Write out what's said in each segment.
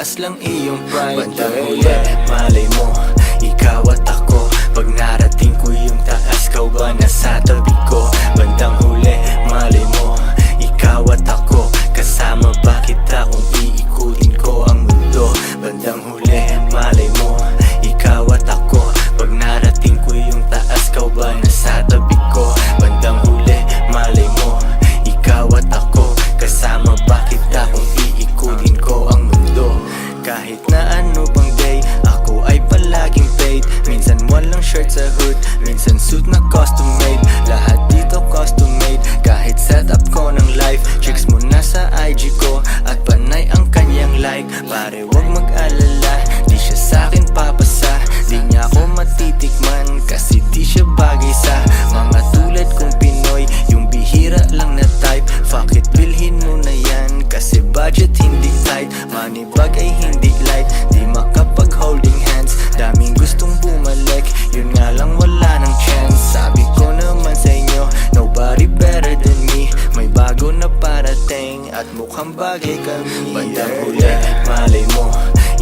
mataas lang iyong pride. Bandang huli, malay mo, ikaw at ako. Pag narating ko yung taas, kau ba nasa tabi ko? Bandang huli, malay mo, ikaw at ako. Kasama ba kita kung iikutin ko ang mundo? Bandang huli, malay mo, ikaw at ako. Pag narating ko yung taas, kau ba nasa tabi ko? Bandang huli, malay mo, ikaw at ako. Kasama ba kita kung iikutin ko ang mundo? Kahit na ano pang day, ako ay palaging paid. Minsan walang shirt sa hood, minsan suit na custom made. Lahat dito custom made, kahit setup ko ng life. Chicks mo na sa IG ko, at panay ang kanyang like. Pare wag mag-alala, di siya sa'kin papasa. Di niya ako matitikman, kasi di siya bagay sa mga tulad kong Pinoy. Yung bihira lang na type, fuck it, bilhin mo na yan. Kasi budget hindi tight, money bag ay hindi light. Di makapag holding hands, daming gustong bumalik. Yun nga lang wala ng chance. Sabi ko naman sa inyo, nobody better than me. May bago na parating, at mukhang bagay kami. Bandang huli, malay mo,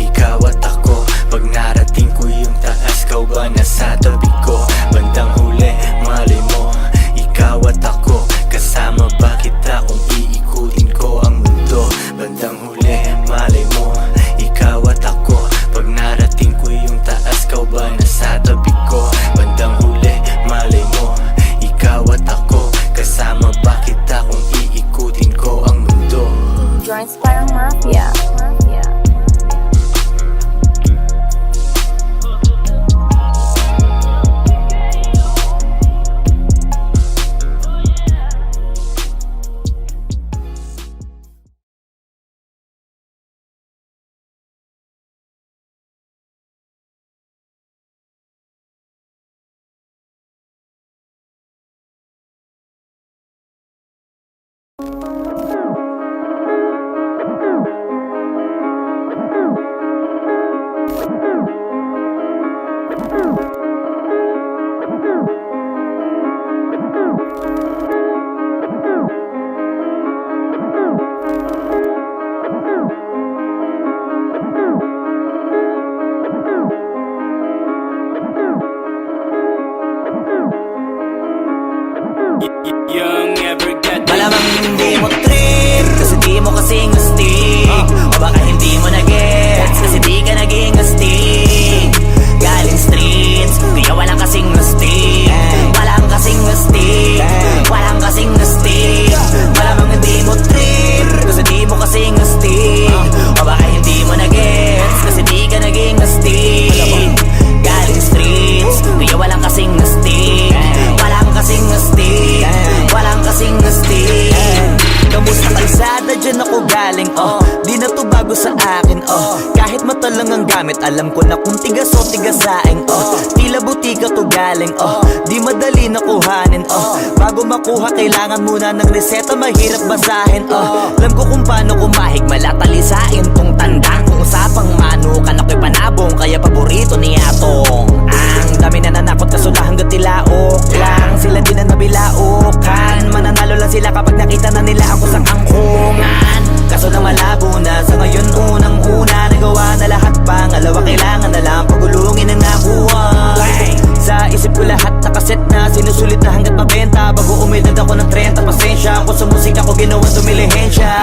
ikaw at ako. Pag narating ko yung taas, kau ba nasa tabi ko? Bandang huli, malay mo, ikaw at ako. Kasama ba kita kung iikutin ko ang mundo? Bandang huli, malay mo, ikaw at ako. Pag narating ko yung taas, kau ba nasa tabi ko? Bandang huli, malay mo, ikaw at ako. Kasama ba kita kung iikutin ko ang mundo? Joints parang mafia. Malamang hindi mo trip, kasi di mo kasing astig. O baka hindi mo na-gets, kasi di ka naging astig. Galing streets, kaya walang kasing astig. Walang kasing astig, walang kasing astig. Malamang hindi mo trip, kasi di mo kasing astig. O baka hindi mo na-gets, kasi di ka naging astig. Galing streets, kaya walang kasing astig. Walang kasing astig, walang kasing astig. Kamusta kalsada, dyan ako galing, di na to bago sa akin, kahit mata lang ang gamit, alam ko na kung tigas o tigasaing, tila butika to galing, di madali na kuhanin, bago makuha kailangan muna ng reseta, mahirap basahin, alam ko kung paano kumahig, malatalisain tong tandang. Kung usapang manukan ako'y panabong, kaya paborito ni Atong. Ang dami na nanakot kaso na hanggang tilaok lang, sila din na nabilaukan. Mananalo lang sila kapag nakita na nila ako sa kangkungan. Kaso na malabo na, sa ngayon unang-una nagawa na lahat, pangalawa kailangan na lang pagulungin ang nakuha. Sa isip ko lahat nakaset na, sinusulit na hanggat mabenta. Bago umedad ako ng 30, pasensya ako sa musika ko, ginawang dumilihensya.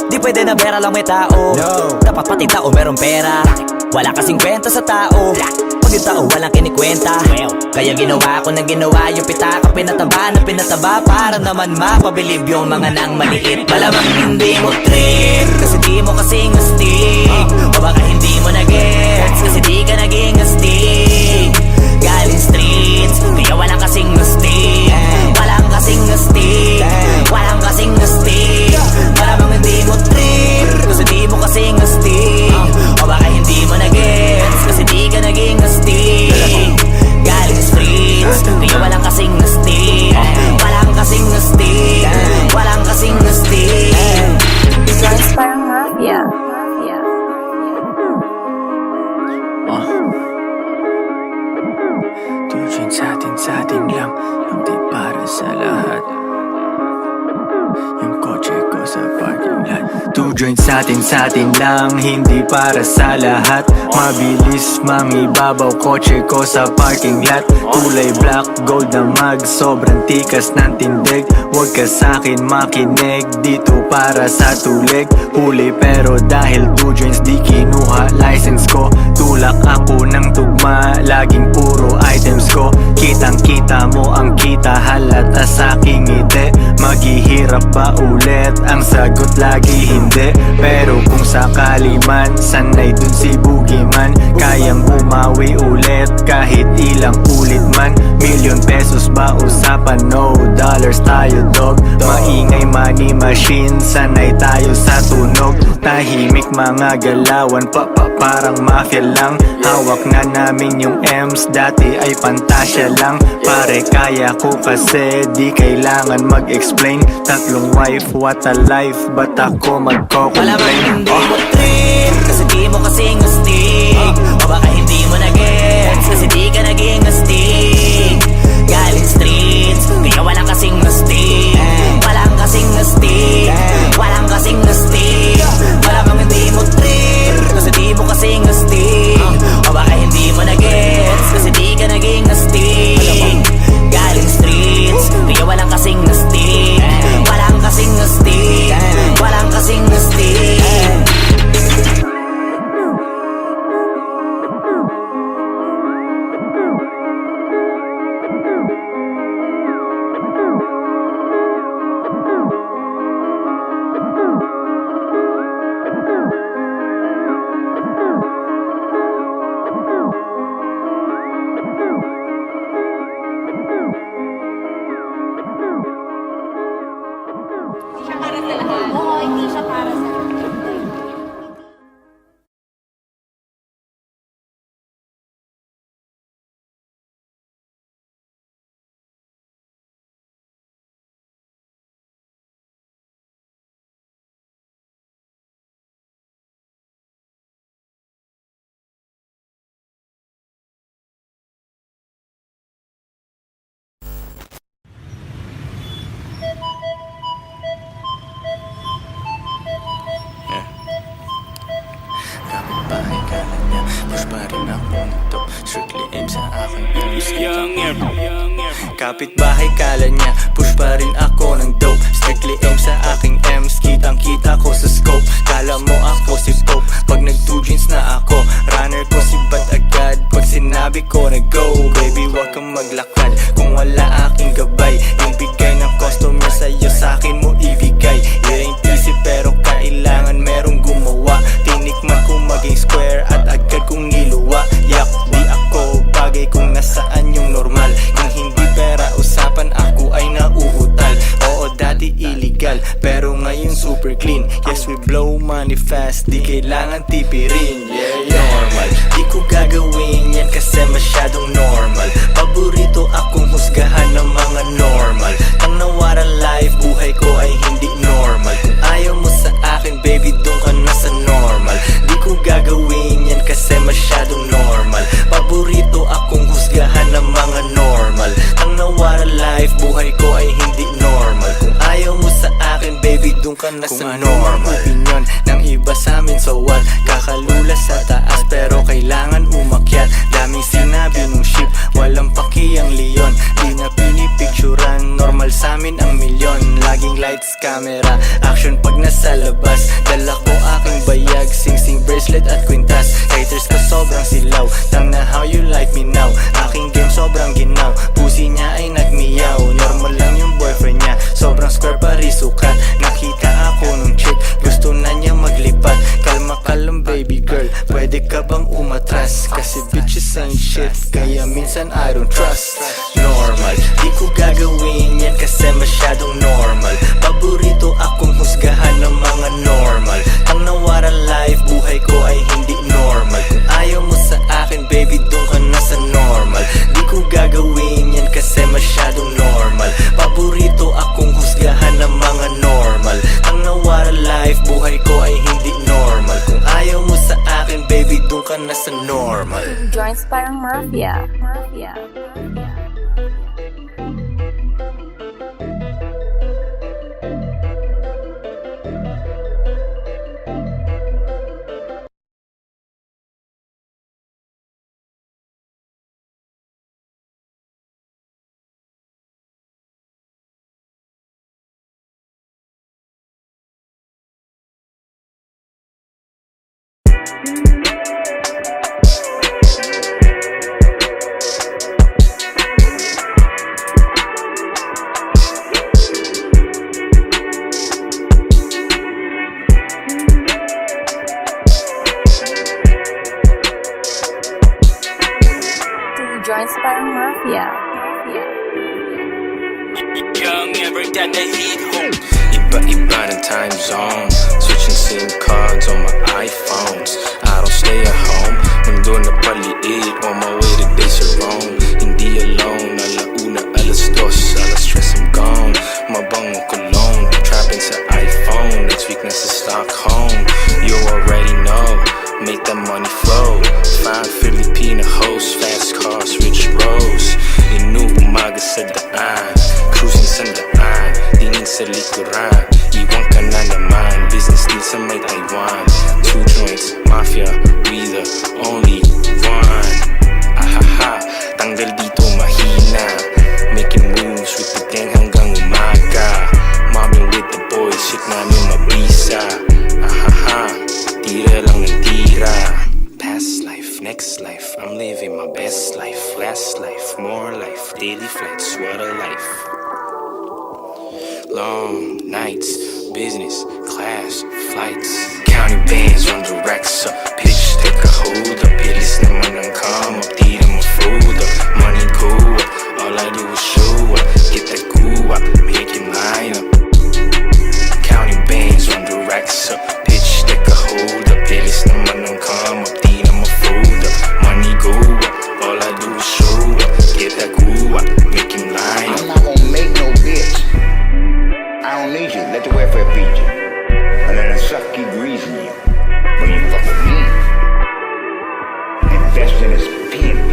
Di pwede na pera lang may tao, dapat pati tao meron pera. Wala kasing kwenta sa tao, pag yung tao walang kinikwenta. Kaya ginawa ko na ginawa, yung pitaka pinataba na pinataba, para naman mapabilib yung mga nang maliit. Malamang hindi mo trip, kasi di mo kasing astig. O baka hindi mo na-gets, kasi di ka naging astig. Galing streets, kaya walang kasing astig. Walang kasing astig, walang kasing astig. Malamang hindi mo trip, kasi di mo kasing astig. O baka hindi mo na-gets, kasi di ka naging astig. Galing streets, kaya walang kasing astig. Walang kasing astig, walang kasing astig. Joints parang mafia. Tujuin sa atin Satin lang, hindi para sa lahat. Mabilis mangibabaw kotse ko sa parking lot. Kulay black, gold na mag, sobrang tikas ng tindig. Huwag ka sa'kin makinig, dito para sa tulig. Huli pero dahil 2 joints di kinuha license ko. Tulak ako ng tugma, laging puro items ko. Kitang kita mo ang kita, halata sa'king ngiti. Maghihirap ba ulit? Ang sagot lagi hindi. Pero kung sakali man, sanay dun si Boogeyman. Kayang bumawi ulit kahit ilang ulit man. Million pesos ba usapan? No dollars tayo dog. Maingay money machine, sanay tayo sa tunog. Tahimik mga galawan, parang mafia lang. Hawak na namin yung M's, dati ay pantasya lang. Pare kaya ko kasi di kailangan mag-explain. Tatlong wife, what a life, ba't ako magko-complain? Malamang hindi mo trip, kasi di mo kasing astig. O baka hindi mo na-gets, kasi di ka naging astig. Galing streets, kaya walang kasing astig. Walang kasing astig, walang kasing astig. Malamang hindi mo trip, kasi di mo kasing astig. O baka hindi mo na-gets, kasi di ka naging astig. Galing streets, kaya walang kasing astig. Walang kasing astig, walang kasing astig. Oo, hindi siya para sa lahat. Kapitbahay kala niya, push pa rin ako nito. Strictly aim sa akin, kapitbahay kala niya, push pa rin ako ng dope. Strictly aim sa aking M's, kitang kita ko sa scope. Kala mo ako si Pope, pag nag-2 jeans na ako. Runner ko si Bat agad, pag sinabi ko na go. Baby wag kang maglakad, kung wala aking gabay. Yung bigay ng customer sa'yo, sa'kin mo ibigay. It ain't easy pero kailangan merong gumawa. Tinikman ko maging square at agad kong niluwa. Yak, di ako bagay kung nasaan yung normal. Kung hindi pera usapan, ako ay nauutal. Oo, dati illegal, pero ngayon super clean. Yes, we blow money fast, di kailangan tipirin. Yeah, normal, di ko gagawin yan kasi masyadong normal. Paborito akong husgahan ng mga normal. Ang nawaran life, buhay ko ay hindi normal. Kung ayaw mo sa akin, baby, doon ka na sa normal. Di ko gagawin yan kasi masyadong normal. Paborito akong husgahan ng mga normal. Ang nawaran life, buhay ko ay hindi normal. Kung ayaw mo sa akin, baby, doon ka na sa normal. Opinion ng iba sa amin, so what? Kakalula sa taas pero kailangan umakyat. Daming sinabi nung ship, walang paki ang leon. Di na pinipicturan, normal sa amin ang milyon. Laging lights, camera, action pag nasa labas. Dala ko aking bayag, sing-sing bracelet at kwintas. Haters ko sobrang silaw, tang na how you like me now. Aking game sobrang ginaw, pusi niya ay nagmiyaw. Normal lang yung boyfriend niya, sobrang square parisukat. Nakita ako nung chick, gusto na niya maglipat. Kalma ka lang baby girl, pwede ka bang umatras? Kasi bitches ain't shit, kaya minsan I don't trust. Normal, di ko gagawin yan kasi masyadong normal. Paborito akong husgahan ng mga normal. Ang nawaran life, buhay ko ay hindi normal. Kung ayaw mo sa akin, baby, doon ka na sa normal. Di ko gagawin yan kasi masyadong normal. Paborito akong husgahan ng mga normal. Ang nawaran life, buhay ko ay hindi normal. Kung ayaw mo sa akin, baby, doon ka na sa normal. Joints parang mafia. Mafia. Mafia. lang ever got the heat home. Iba-iba ng time zone, switching SIM cards on my iPhones. I don't stay at home, mundo na paliit, on my way to Desirone. Hindi alone, alauna, alas 2, alas 3 I'm gone. Mabangong cologne, trapping sa iPhone, next week nasa Stockholm. You already know, make that money flow. Find Filipino hosts, fast cars, rich bros. Inuumaga sa daan, cruising sa daan, tingin sa likuran, iwan ka na naman. Business deal sa may Taiwan, 2 joints, mafia, we the only one. Ahaha, tanggal dito mahina, making moves with the gang hanggang umaga. Mobbing with the boys, shit namin mabisa. Ahaha, tira lang ng tira. Past life, next life, I'm living my best life. Last life, more life, daily flights, what a life. Long nights, business, class, flights. Counting bands on the racks up. Pitch, take a hold up. Bilis naman ang come up. Di na ma-fold up. Money go up. All I do is show up. Get that goo up. Make him line up. Counting bands on the racks up. Pitch, take a hold up. Bilis naman ang come up. Di na ma-fold up. Money go up. All I do is show up. Get that goo up. Make him line up. I'm not gonna make no bitch. I don't need you. Let the welfare feed you. And let the suck keep greasing you. When you fuck with me, invest in this PNP.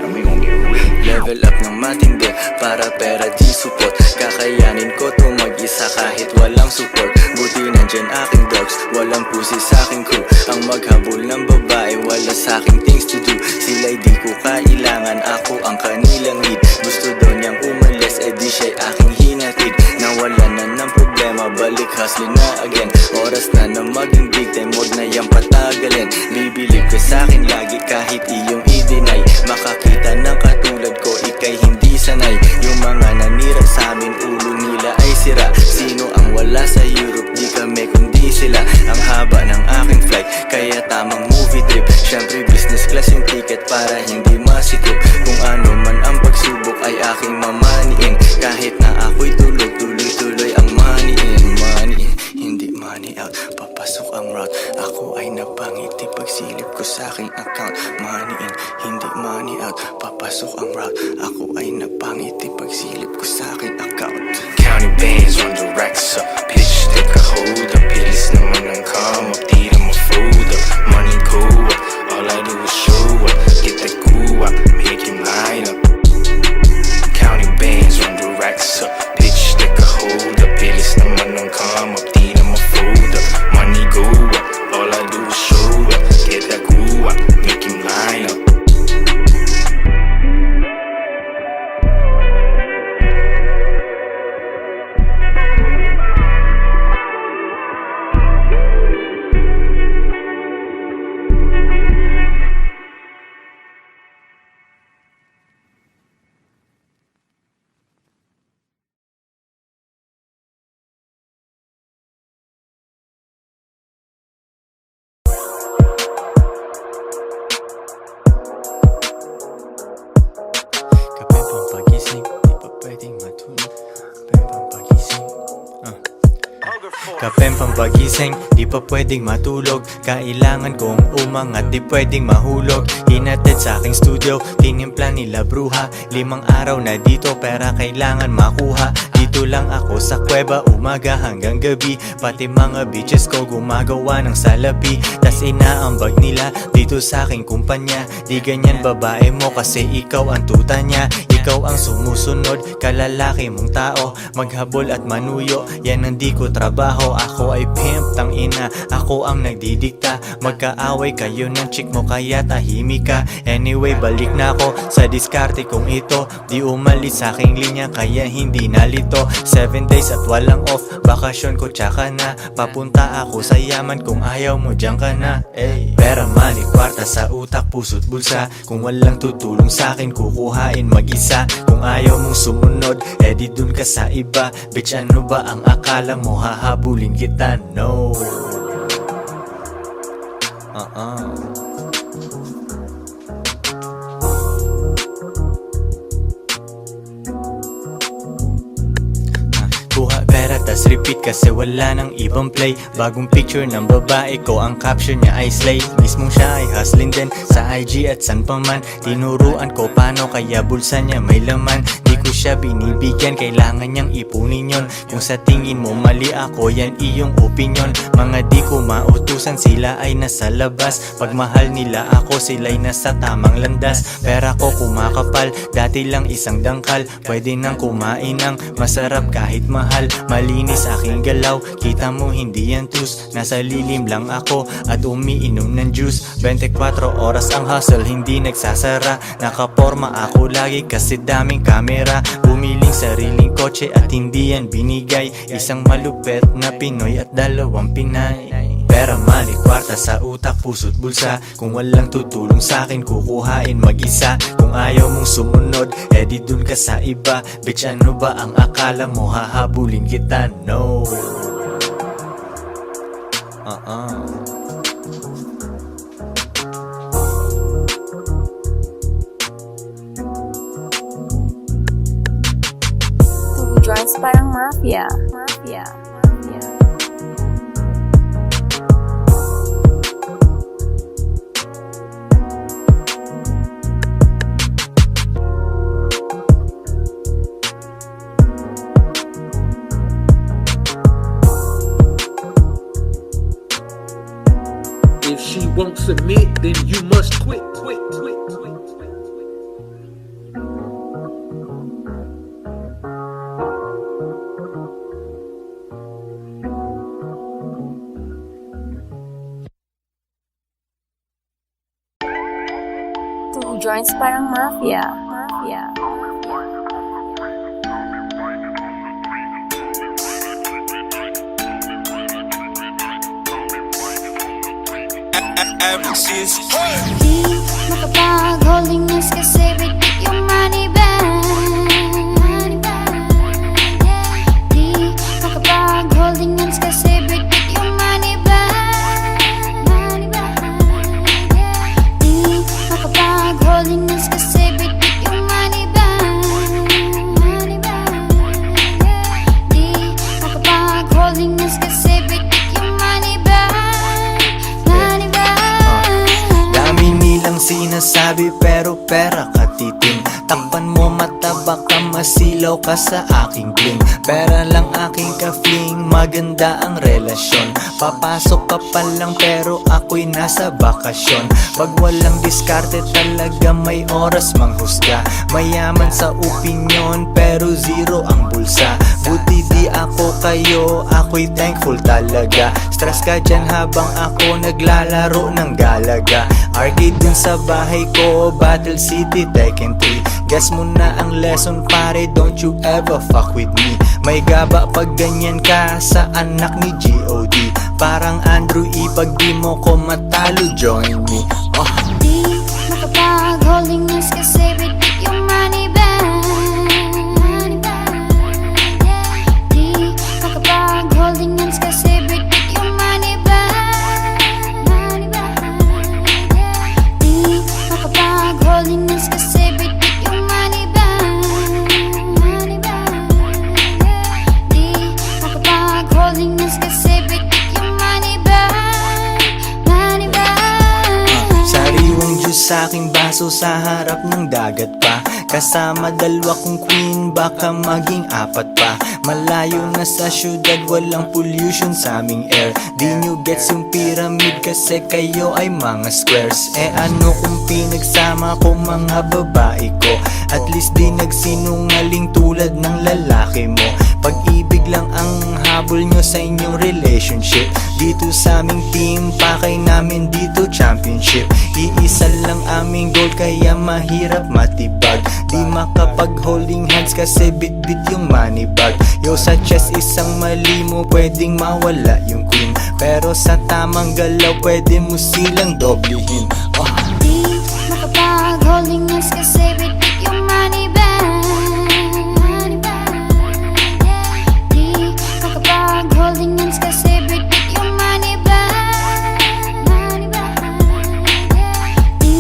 And we gonna get rich. Level up ng matindi, para pera di support. Kakayanin ko to mag-isa kahit walang support. Buti nandyan aking dogs, walang pusi sa aking crew. Ang maghabol ng babae, wala sa aking things to do. Sila'y di ko kailangan, ako ang kanilang lead. Gusto daw niyang umalis, di siya'y aking hinatid. Nawala na ng problema, balik hustling na again. Oras na na maging big time, wag na yang patagalin. Bibilib ka sa'kin lagi kahit iyong i-deny. Makakita ng katulad ko, ikay hindi sanay. Yung mga nanira sa amin, ulo nila ay sira. Sino ang wala sa Europe, di kami kundi sila. Ang haba ng aking flight, kaya tamang movie trip. Syempre business class yung ticket para hindi masikip. Kung ano man ang pagsubok ay aking mamaniin. Kahit na ako'y tulog, tuloy-tuloy ang money in. Money in, hindi money out. Papasok ang route, ako ay napangiti pagsilip ko sa aking account. Money in, hindi money out. Papasok ang route, ako ay napangiti pagsilip ko sa aking account. Counting bands on the racks up. Pitch, take a hold up. Bilis naman ang come up. Di na ma-fold up. Money go up. All I do is show up. Get that goo up. Make him line up. Counting bands on the racks up. Pitch, take a hold up. Bilis naman ang come up. Di na ma-fold up. Money go up. All I do is show up. Get that goo up. Make him line up. Kape pang pagising, di pa pwedeng matulog. Kape pang pagising, Kapeng pampagising, di pa pwedeng matulog. Kailangan kong umangat, di pwedeng mahulog. Hinatid sa aking studio, tinimpla nila bruha. 5 araw na dito, pera kailangan makuha. Dito lang ako sa kuweba, umaga hanggang gabi. Pati mga bitches ko gumagawa ng salapi. Tas inaambag nila dito sa aking kumpanya. Di ganyan babae mo kasi ikaw ang tuta niya. Ikaw ang sumusunod, kalalaki mong tao. Maghabol at manuyo, yan ang di ko trabaho. Ako ay pimp, tang ina, ako ang nagdidikta. Magkaaway kayo ng chick mo kaya tahimik ka. Anyway, balik na ako sa diskarte kong ito. Di umalis sa aking linya kaya hindi nalito. 7 days at walang off, bakasyon ko tsaka na. Papunta ako sa yaman kung ayaw mo dyan ka na. Pera, money, kwarta sa utak, puso't bulsa. Kung walang tutulong sa akin, kukuhain mag-isa. Kung ayaw mong sumunod, di dun ka sa iba. Bitch, ano ba ang akala mo, hahabulin kita? No. pera tas repeat kasi wala nang ibang play. Bagong picture ng babae ko, ang caption niya ay slay. Mismong siya ay hustling din sa IG at san pa man. Tinuruan ko paano kaya bulsa niya may laman. Di ko siya binibigyan, kailangan niyang ipunin yon. Kung sa tingin mo mali ako, yan iyong opinion. Mga di ko mautusan, sila ay nasa labas. Pag mahal nila ako, sila'y nasa tamang landas. Pera ko kumakapal, dati lang isang dangkal. Pwede nang kumain ng masarap kahit mahal. Malinis aking galaw, kita mo hindi yan tus. Nasa lilim lang ako at umiinom ng juice. 24 oras ang hustle, hindi nagsasara. Nakaporma ako lagi kasi daming kamera. Bumiling sariling kotse at hindi yan binigay. Isang malupet na Pinoy at 2 Pinay. Pera, money, kwarta sa utak, puso't bulsa. Kung walang tutulong sa'kin, kukuhain mag-isa. Kung ayaw mong sumunod, edi dun ka sa iba. Bitch, ano ba ang akala mo, hahabulin kita? No. Two joints parang mafia. If she won't submit, then you must quit. Two joints parang mafia. Di makapag-holding hands kasi bitik yung money bag. Di makapag-holding hands kasi bitik yung money bag. Di makapag-holding hands kasi bitik yung money bag. Di makapag-holding hands kasi bitik yung money bag. Sinasabi pero pera katiting. Takpan mo mata baka masilaw ka sa aking bling. Pera lang aking ka-fling, maganda ang relasyon. Papasok ka pa lang pero ako'y nasa bakasyon. Pag walang diskarte talaga may oras manghusga. Mayaman sa opinyon pero zero ang bulsa. Buti di ako kayo, ako'y thankful talaga. Stress ka dyan habang ako naglalaro ng galaga. Arcade dun sa bahay ko, Battle City, Tekken 3. Guess mo na ang lesson pare, don't you ever fuck with me. May gaba pag ganyan ka sa anak ni G.O.D. Parang Andrew E, pag di mo ko matalo, join me. Di makapag-holding hands kasi bitik yung money bag. Di makapag-holding hands kasi bitik yung money bag. Di makapag-holding hands kasi bitik yung money bag. Di makapag-holding hands kasi bitik yung money bag. Sariwang juice sa aking baso sa harap ng dagat pa. Kasama 2 kong queen, baka maging 4 pa. Malayo na sa syudad, walang pollution sa aming air. Di nyo gets yung pyramid kasi kayo ay mga squares. Eh ano kung pinagsama ko mga babae ko? At least di nagsinungaling tulad ng lalaki mo. Pag-ibig lang ang habol nyo sa inyong relationship. Dito sa aming team, pakay namin dito championship. Iisa lang aming goal kaya mahirap matibag. Di makapag-holding hands kasi bit-bit yung money bag. Yo sa chest isang mali mo pwedeng mawala yung queen. Pero sa tamang galaw pwede mo silang doblehin. Di makapag-holding hands kasi bitik yung money bag. Di makapag-holding hands kasi bitik yung money bag. Di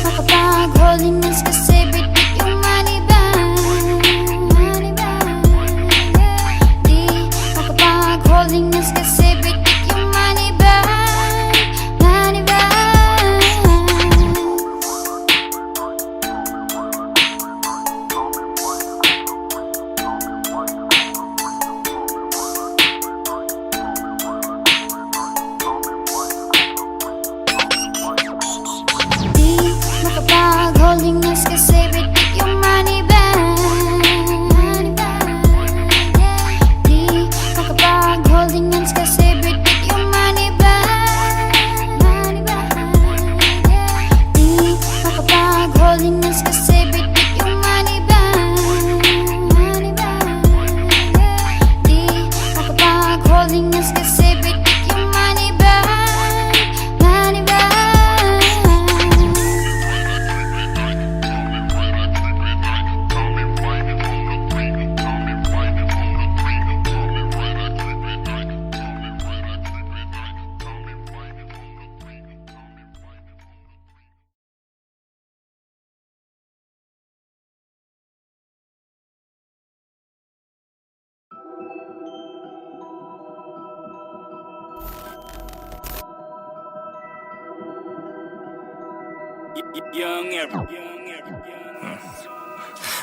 makapag-holding hands kasi bitik yung money bag. Di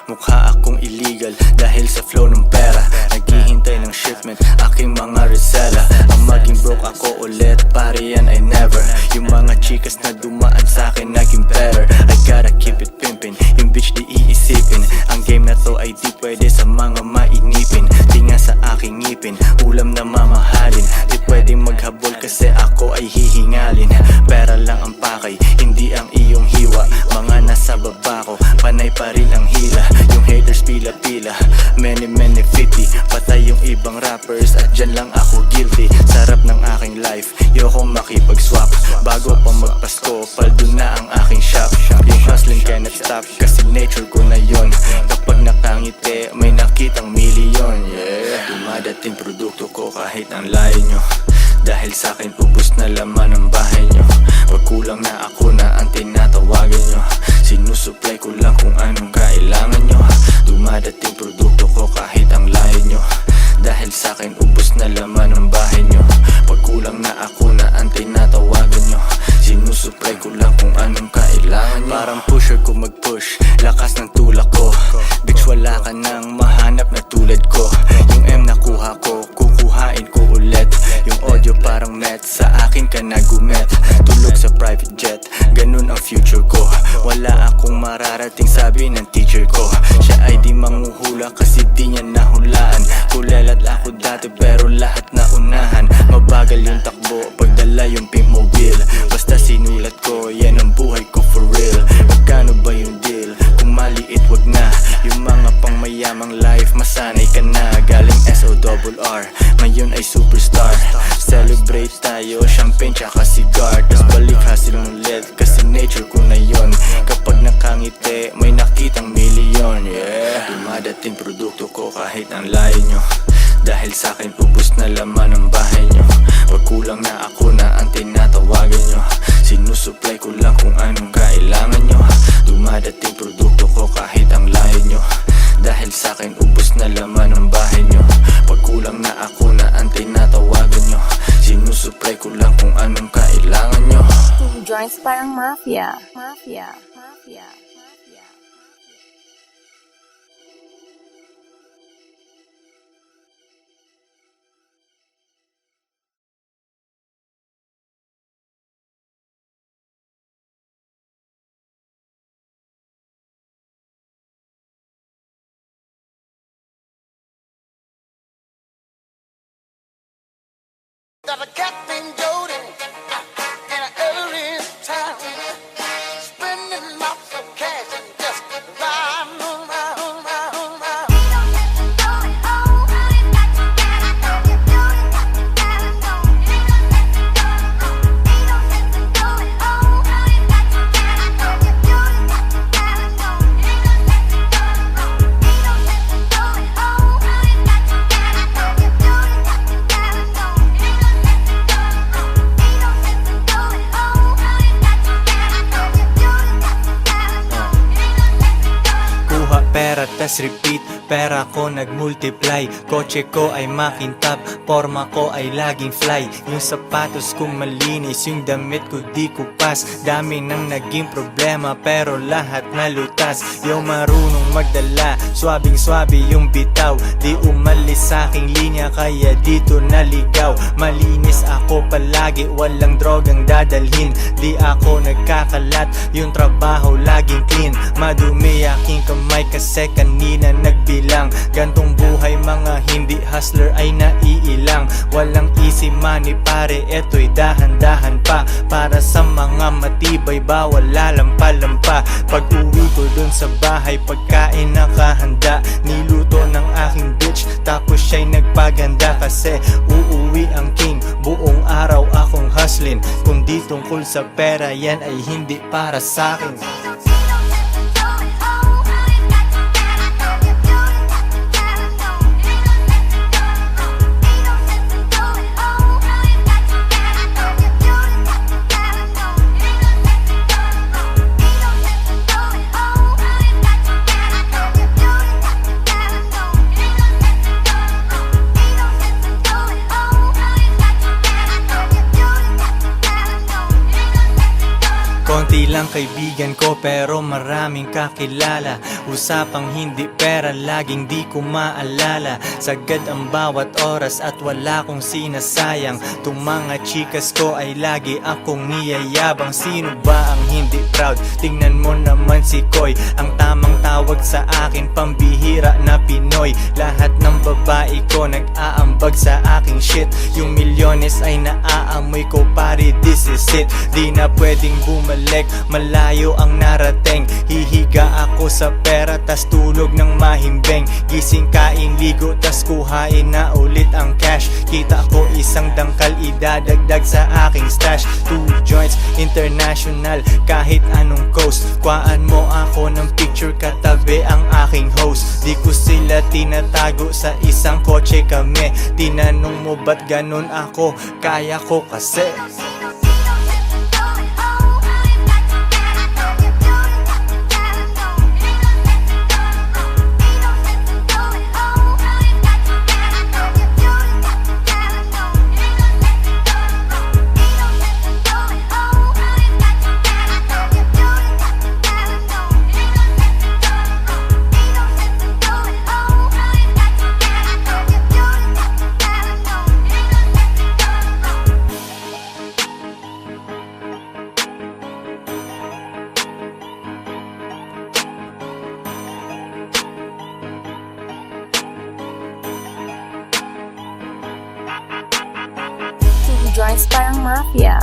Mukha akong illegal dahil sa flow ng pera. Naghihintay ng shipment, aking mga resela. Ang maging broke ako ulit, pare yan ay never. Yung mga chikas na dumaan sa akin naging better. I gotta keep it pimpin', yung bitch di iisipin. Ang game na to ay di pwede sa mga mainipin. Di nga sa aking ngipin, ulam na mamahalin. Di pwedeng maghabol kasi ako ay hihingalin. Pera lang ang pakay, hindi ang iyong hiwa. Mga nasa baba ko, panay pa rin ang hila. Yung haters pila-pila, many 50. Patay yung ibang rappers at dyan lang ako guilty. Sarap ng aking life, yoko makipag-swap. Bago pa magpasko, paldo na ang aking shop. Yung hustling cannot stop, kasi nature ko na yon. Kapag nakangiti, may nakitang milyon. Yeah, dumadating produkto ko kahit ang layo nyo. Dahil sa'kin ubos na laman ang bahay nyo. Wag kulang na ako na ang tinatawagan nyo. Sinusupply ko lang kung anong kailangan nyo. Dumadating produkto ko kahit ang layo nyo. Dahil sa'kin ubos na laman ang bahay nyo. Pag kulang na ako na ang tinatawagan nyo. Sinusupply ko lang kung anong kailangan nyo. Parang pusher ko mag-push, lakas ng tulak ko. Bitch wala ka nang mahanap na tulad ko. Yung M nakuha ko, kukuhain ko ulit. Yung audio parang met, sa akin ka nagumet. Tulog sa private jet, ganun ang future ko. Wala akong mararating, sabi ng teacher ko. Siya ay di manguhula kasi di niya nahulaan. Kulelat ako dati pero lahat na unahan. Mabagal yung takbo, pagdala yung pink mobile. Basta sinulat ko, yan ang buhay ko for real. Magkano ba yung deal? Kung maliit wag na. Yung mga pang mayamang life, masanay ka na. Galing SORR, ngayon ay superstar. Celebrate tayo, champagne tsaka cigar. Tas balik hasil ulit, kasi nature ko na yon. Kapag nakangiti, may nakitang milyon. Yeah, dumadating produkto ko kahit ang layo nyo. Dahil sa'kin ubos na laman ang bahay nyo. Wag kulang na ako na ang tinatawagan nyo. Sinusupply ko lang kung anong kailangan nyo. Dumadating produkto ko kahit ang layo nyo. Dahil sa'kin ubos na laman ang bahay nyo. Pag kulang na ako na ang tinatawagan nyo. Sinusupply ko lang kung anong kailangan nyo. Joints parang mafia. Mafia. Mafia. Mafia. Got a cat named Jody in every town, spending lots of cash and just riding around. Pera tas repeat, pera ko nagmultiply. Kotse ko ay makintab, forma ko ay laging fly. Yung sapatos ko malinis, yung damit ko di kupas. Dami nang naging problema pero lahat nalutas. Yung marunong magdala, swabing swabe yung bitaw. Di umalis sa aking linya kaya dito naligaw. Malinis ako palagi, walang drogang dadalhin. Di ako nagkakalat, yung trabaho laging clean. Madumi aking kamay kasi kanina nagbilang. Gantong buhay mga hindi hustler ay naiilang. Walang easy money pare, eto'y dahan-dahan pa. Para sa mga matibay bawal lalampa-lampa. Pag uwi ko dun sa bahay pagkain nakahanda. Niluto ng aking bitch tapos siya'y nagpaganda. Kasi uuwi ang king, buong araw akong hustling. Kung di tungkol sa pera yan ay hindi para sa'kin. lang kaibigan ko pero maraming kakilala. Usapang hindi pera, laging di ko maalala. Sagad ang bawat oras at wala kong sinasayang. Tung mga chikas ko ay lagi akong niyayabang. Sino ba ang hindi proud? Tingnan mo naman si Koy, ang tamang tawag sa akin, pambihira na Pinoy. Lahat ng babae ko nag-aambag sa aking shit. Yung milyones ay naaamoy ko, pare, this is it. Di na pwedeng bumalik, malayo ang narating. Hihiga ako sa pera, tas tulog ng mahimbing. Gising, kain, ligo, tas kuhain na ulit ang cash. Kita ko isang dangkal, idadagdag sa aking stash. 2 joints, international, kahit anong coast. Kuhaan mo ako ng picture, katabi ang aking host. Di ko sila tinatago, sa isang kotse kami. Tinanong mo ba't ganun ako? Kaya ko kasi. Joints parang mafia.